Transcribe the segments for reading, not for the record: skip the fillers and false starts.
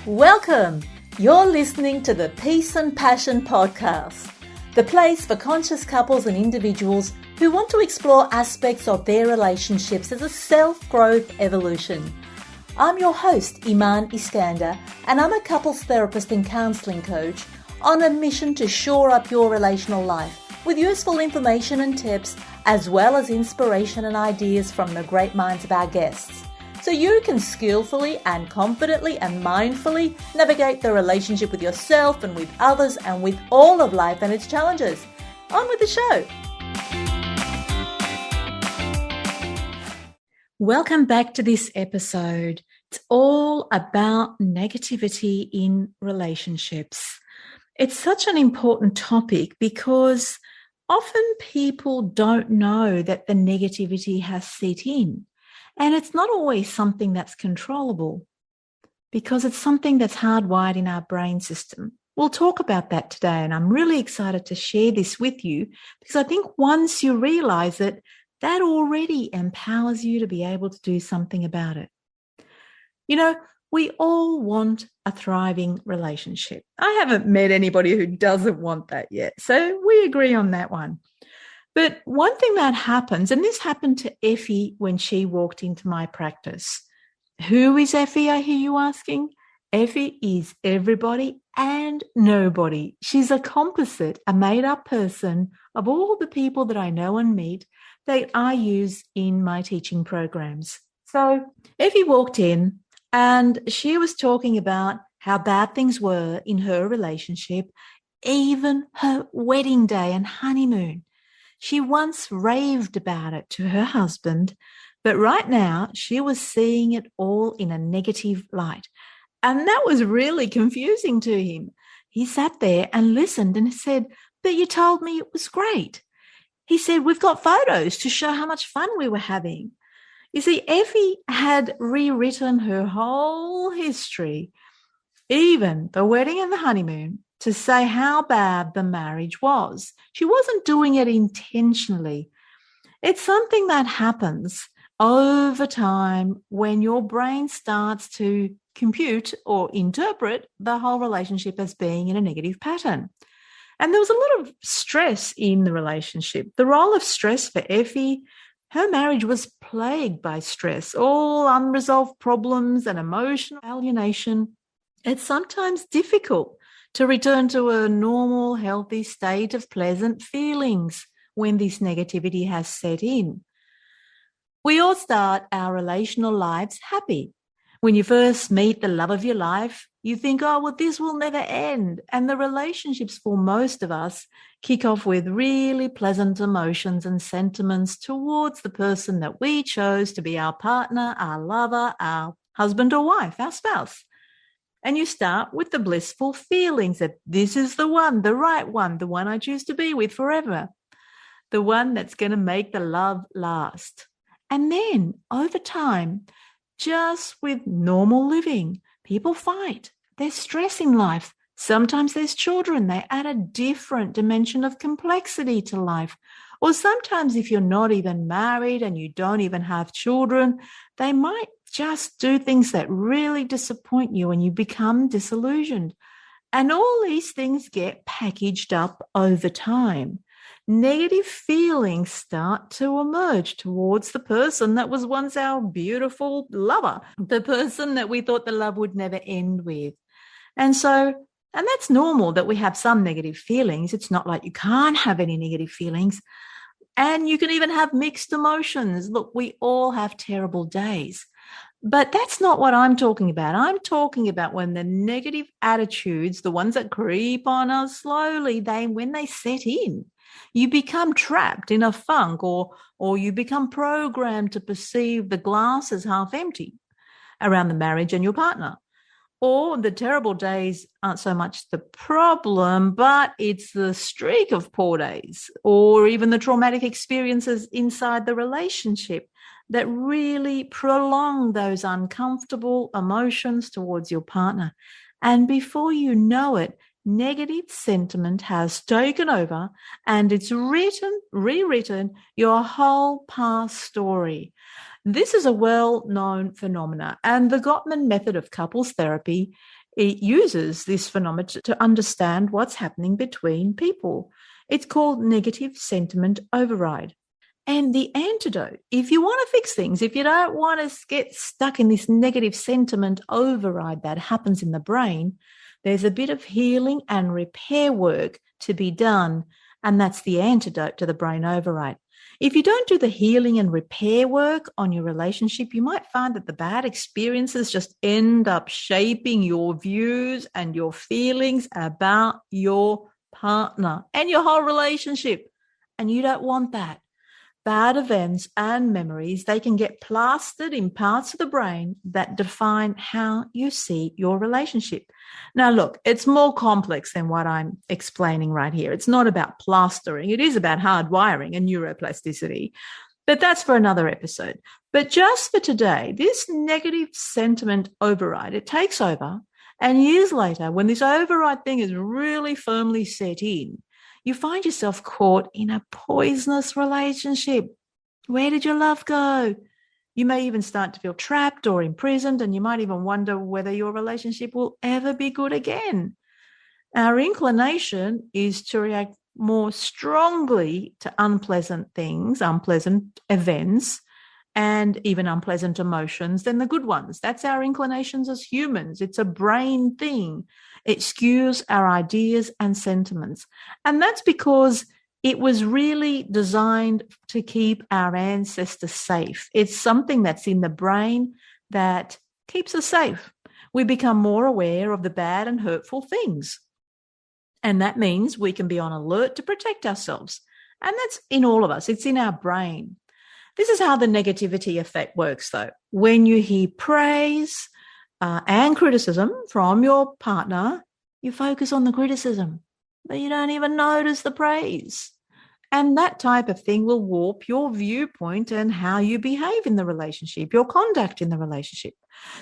Welcome! You're listening to the Peace and Passion podcast, the place for conscious couples and individuals who want to explore aspects of their relationships as a self-growth evolution. I'm your host, Iman Iskander, and I'm a couples therapist and counselling coach on a mission to shore up your relational life with useful information and tips, as well as inspiration and ideas from the great minds of our guests, so you can skillfully and confidently and mindfully navigate the relationship with yourself and with others and with all of life and its challenges. On with the show. Welcome back to this episode. It's all about negativity in relationships. It's such an important topic because often people don't know that the negativity has set in. And it's not always something that's controllable because it's something that's hardwired in our brain system. We'll talk about that today, and I'm really excited to share this with you because I think once you realize it, that already empowers you to be able to do something about it. You know, we all want a thriving relationship. I haven't met anybody who doesn't want that yet, so we agree on that one. But one thing that happens, and this happened to Effie when she walked into my practice. Who is Effie, I hear you asking? Effie is everybody and nobody. She's a composite, a made-up person of all the people that I know and meet that I use in my teaching programs. So Effie walked in and she was talking about how bad things were in her relationship, even her wedding day and honeymoon. She once raved about it to her husband, but right now she was seeing it all in a negative light. And that was really confusing to him. He sat there and listened and said, "But you told me it was great." He said, "We've got photos to show how much fun we were having." You see, Effie had rewritten her whole history, even the wedding and the honeymoon, to say how bad the marriage was. She wasn't doing it intentionally. It's something that happens over time when your brain starts to compute or interpret the whole relationship as being in a negative pattern. And there was a lot of stress in the relationship. The role of stress for Effie, her marriage was plagued by stress, all unresolved problems and emotional alienation. It's sometimes difficult to return to a normal, healthy state of pleasant feelings when this negativity has set in. We all start our relational lives happy. When you first meet the love of your life, you think, oh, well, this will never end. And the relationships for most of us kick off with really pleasant emotions and sentiments towards the person that we chose to be our partner, our lover, our husband or wife, our spouse. And you start with the blissful feelings that this is the one, the right one, the one I choose to be with forever, the one that's going to make the love last. And then over time, just with normal living, people fight. There's stress in life. Sometimes there's children. They add a different dimension of complexity to life. Or sometimes if you're not even married and you don't even have children, they might just do things that really disappoint you and you become disillusioned. And all these things get packaged up over time. Negative feelings start to emerge towards the person that was once our beautiful lover, the person that we thought the love would never end with. And that's normal that we have some negative feelings. It's not like you can't have any negative feelings. And you can even have mixed emotions. Look, we all have terrible days. But that's not what I'm talking about. I'm talking about when the negative attitudes, the ones that creep on us slowly, when they set in, you become trapped in a funk or you become programmed to perceive the glass as half empty around the marriage and your partner. Or the terrible days aren't so much the problem, but it's the streak of poor days or even the traumatic experiences inside the relationship that really prolong those uncomfortable emotions towards your partner. And before you know it, negative sentiment has taken over and it's rewritten your whole past story. This is a well-known phenomena, and the Gottman method of couples therapy, it uses this phenomenon to understand what's happening between people. It's called negative sentiment override. And the antidote, if you want to fix things, if you don't want to get stuck in this negative sentiment override that happens in the brain, there's a bit of healing and repair work to be done, and that's the antidote to the brain override. If you don't do the healing and repair work on your relationship, you might find that the bad experiences just end up shaping your views and your feelings about your partner and your whole relationship. And you don't want that. Bad events and memories, they can get plastered in parts of the brain that define how you see your relationship. Now, look, it's more complex than what I'm explaining right here. It's not about plastering. It is about hardwiring and neuroplasticity. But that's for another episode. But just for today, this negative sentiment override, it takes over. And years later, when this override thing is really firmly set in, you find yourself caught in a poisonous relationship. Where did your love go? You may even start to feel trapped or imprisoned, and you might even wonder whether your relationship will ever be good again. Our inclination is to react more strongly to unpleasant things, unpleasant events, and even unpleasant emotions than the good ones. That's our inclinations as humans. It's a brain thing. It skews our ideas and sentiments. And that's because it was really designed to keep our ancestors safe. It's something that's in the brain that keeps us safe. We become more aware of the bad and hurtful things. And that means we can be on alert to protect ourselves. And that's in all of us. It's in our brain. This is how the negativity effect works, though. When you hear praise and criticism from your partner, you focus on the criticism, but you don't even notice the praise. And that type of thing will warp your viewpoint and how you behave in the relationship, your conduct in the relationship.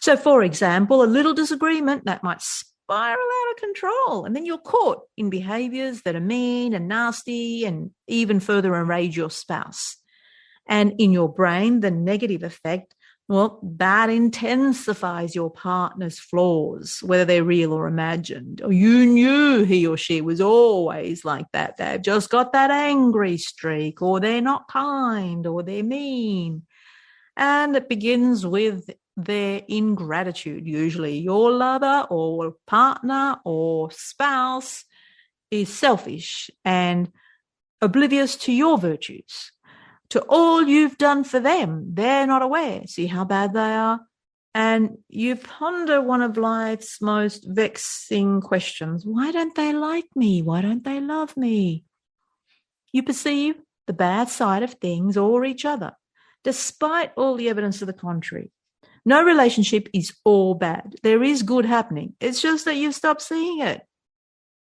So, for example, a little disagreement that might spiral out of control, and then you're caught in behaviors that are mean and nasty and even further enrage your spouse. And in your brain, the negative effect, well, that intensifies your partner's flaws, whether they're real or imagined. Or you knew he or she was always like that. They've just got that angry streak, or they're not kind, or they're mean. And it begins with their ingratitude. Usually your lover or partner or spouse is selfish and oblivious to your virtues, to all you've done for them. They're not aware. See how bad they are? And you ponder one of life's most vexing questions. Why don't they like me? Why don't they love me? You perceive the bad side of things or each other, despite all the evidence to the contrary. No relationship is all bad. There is good happening. It's just that you've stopped seeing it.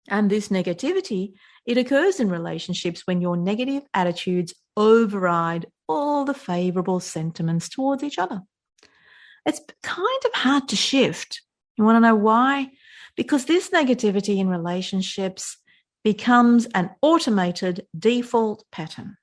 And this negativity, it occurs in relationships when your negative attitudes override all the favorable sentiments towards each other. It's kind of hard to shift. You want to know why? Because this negativity in relationships becomes an automated default pattern.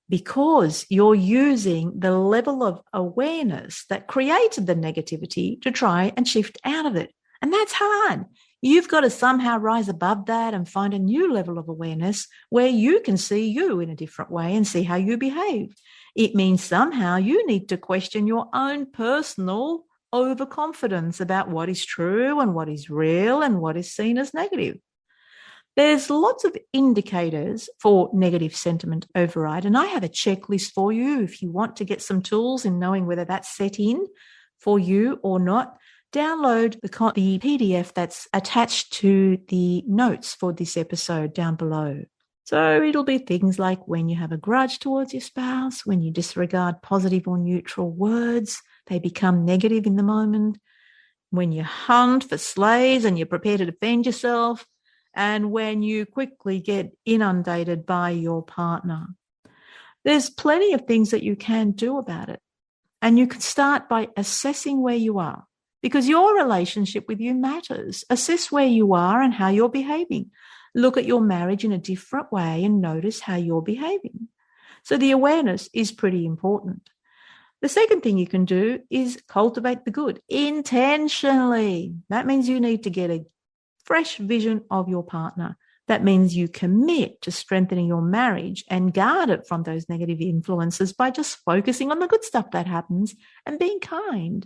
Because you're using the level of awareness that created the negativity to try and shift out of it. And that's hard. You've got to somehow rise above that and find a new level of awareness where you can see you in a different way and see how you behave. It means somehow you need to question your own personal overconfidence about what is true and what is real and what is seen as negative. There's lots of indicators for negative sentiment override, and I have a checklist for you if you want to get some tools in knowing whether that's set in for you or not. Download the PDF that's attached to the notes for this episode down below. So it'll be things like when you have a grudge towards your spouse, when you disregard positive or neutral words, they become negative in the moment, when you hunt for slaves and you're prepared to defend yourself, and when you quickly get inundated by your partner. There's plenty of things that you can do about it. And you can start by assessing where you are, because your relationship with you matters. Assess where you are and how you're behaving. Look at your marriage in a different way and notice how you're behaving. So the awareness is pretty important. The second thing you can do is cultivate the good intentionally. That means you need to get a fresh vision of your partner. That means you commit to strengthening your marriage and guard it from those negative influences by just focusing on the good stuff that happens and being kind.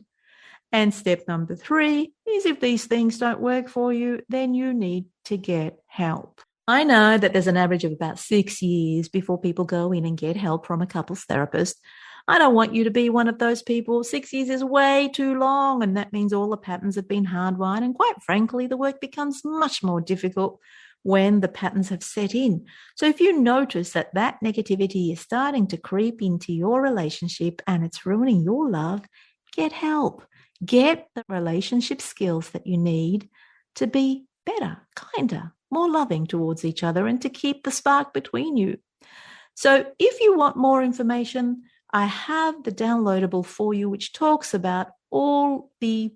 And step number 3 is if these things don't work for you, then you need to get help. I know that there's an average of about 6 years before people go in and get help from a couples therapist. I don't want you to be one of those people. 6 years is way too long, and that means all the patterns have been hardwired. And quite frankly, the work becomes much more difficult when the patterns have set in. So if you notice that that negativity is starting to creep into your relationship and it's ruining your love, get help. Get the relationship skills that you need to be better, kinder, more loving towards each other and to keep the spark between you. So if you want more information, I have the downloadable for you, which talks about all the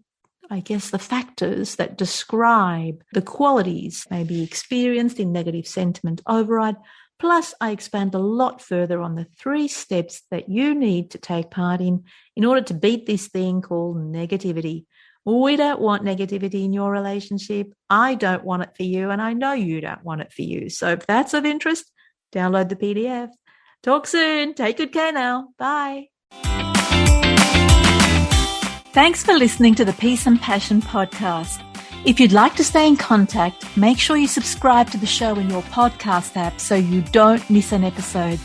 factors that describe the qualities maybe experienced in negative sentiment override. Plus, I expand a lot further on the 3 steps that you need to take part in order to beat this thing called negativity. We don't want negativity in your relationship. I don't want it for you, and I know you don't want it for you. So if that's of interest, download the PDF. Talk soon. Take good care now. Bye. Thanks for listening to the Peace and Passion podcast. If you'd like to stay in contact, make sure you subscribe to the show in your podcast app so you don't miss an episode.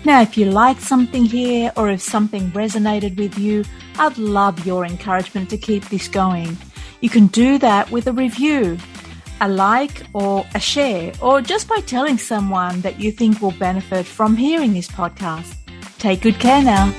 Now, if you like something here or if something resonated with you, I'd love your encouragement to keep this going. You can do that with a review, a like or a share, or just by telling someone that you think will benefit from hearing this podcast. Take good care now.